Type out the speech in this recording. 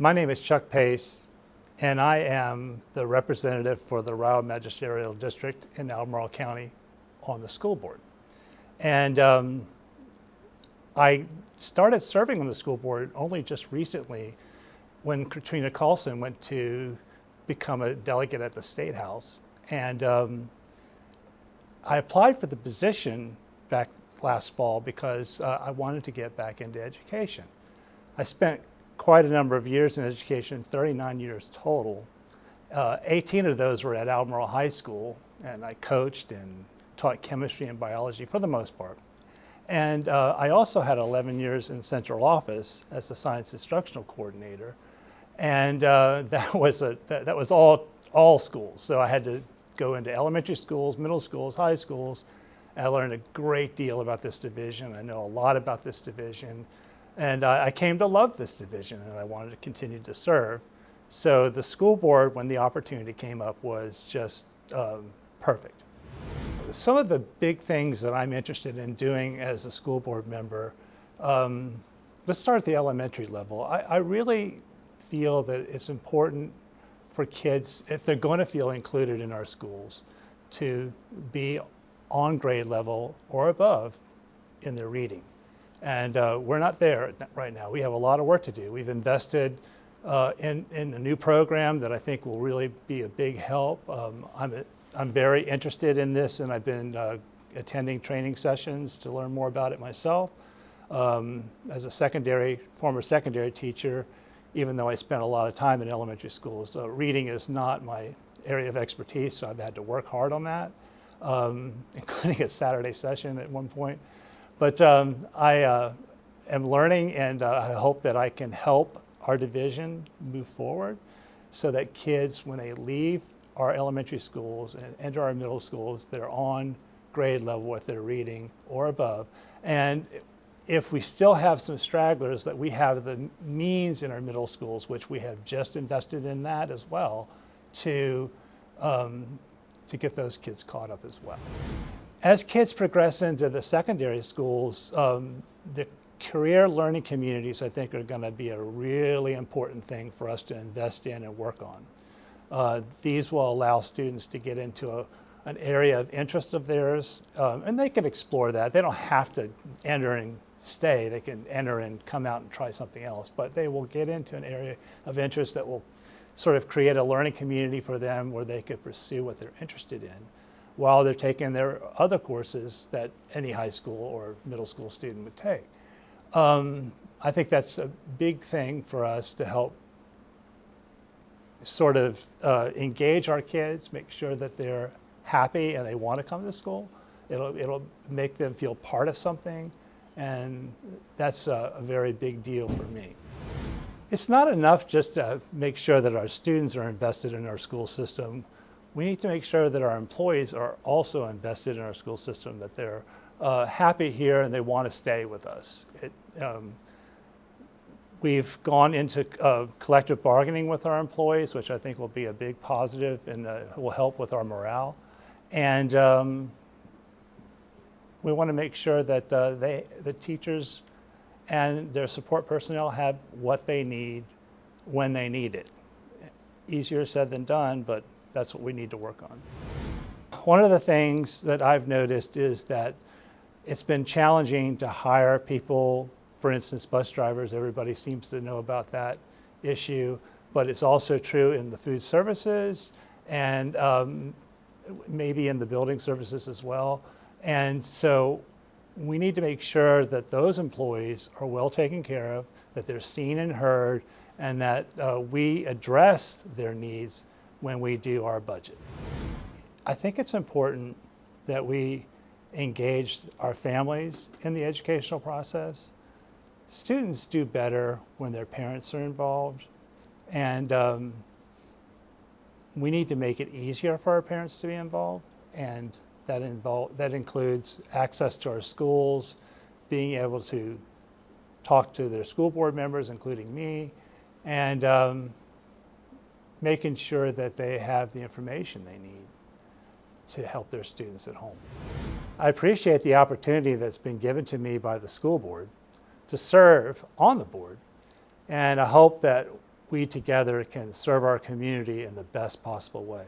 My name is Chuck Pace, and I am the representative for the Rao Magisterial District in Albemarle County on the school board. And I started serving on the school board only just recently when Katrina Carlson went to become a delegate at the State House. And I applied for the position back last fall because I wanted to get back into education. I spent quite a number of years in education, 39 years total. 18 of those were at Albemarle High School, and I coached and taught chemistry and biology for the most part. And I also had 11 years in central office as the science instructional coordinator. And that was all schools. So I had to go into elementary schools, middle schools, high schools. And I learned a great deal about this division. I know a lot about this division. And I came to love this division, and I wanted to continue to serve. So the school board, when the opportunity came up, was just perfect. Some of the big things that I'm interested in doing as a school board member, let's start at the elementary level. I really feel that it's important for kids, if they're going to feel included in our schools, to be on grade level or above in their reading. And we're not there right now. We have a lot of work to do. We've invested in a new program that I think will really be a big help. I'm very interested in this, and I've been attending training sessions to learn more about it myself. As a former secondary teacher, even though I spent a lot of time in elementary schools, reading is not my area of expertise, so I've had to work hard on that, including a Saturday session at one point. But I am learning, and I hope that I can help our division move forward so that kids, when they leave our elementary schools and enter our middle schools, they're on grade level with their reading or above. And if we still have some stragglers, that we have the means in our middle schools, which we have just invested in that as well, to get those kids caught up as well. As kids progress into the secondary schools, the career learning communities, I think, are going to be a really important thing for us to invest in and work on. These will allow students to get into an area of interest of theirs, and they can explore that. They don't have to enter and stay. They can enter and come out and try something else, but they will get into an area of interest that will sort of create a learning community for them where they could pursue what they're interested in while they're taking their other courses that any high school or middle school student would take. I think that's a big thing for us to help sort of engage our kids, make sure that they're happy and they want to come to school. It'll make them feel part of something, and that's a very big deal for me. It's not enough just to make sure that our students are invested in our school system. We need to make sure that our employees are also invested in our school system, that they're happy here and they want to stay with us. We've gone into collective bargaining with our employees, which I think will be a big positive and will help with our morale. And we want to make sure that the teachers and their support personnel have what they need when they need it. Easier said than done, but that's what we need to work on. One of the things that I've noticed is that it's been challenging to hire people, for instance, bus drivers. Everybody seems to know about that issue, but it's also true in the food services and maybe in the building services as well. And so we need to make sure that those employees are well taken care of, that they're seen and heard, and that we address their needs when we do our budget. I think it's important that we engage our families in the educational process. Students do better when their parents are involved, and we need to make it easier for our parents to be involved, and that includes access to our schools, being able to talk to their school board members, including me, and making sure that they have the information they need to help their students at home. I appreciate the opportunity that's been given to me by the school board to serve on the board, and I hope that we together can serve our community in the best possible way.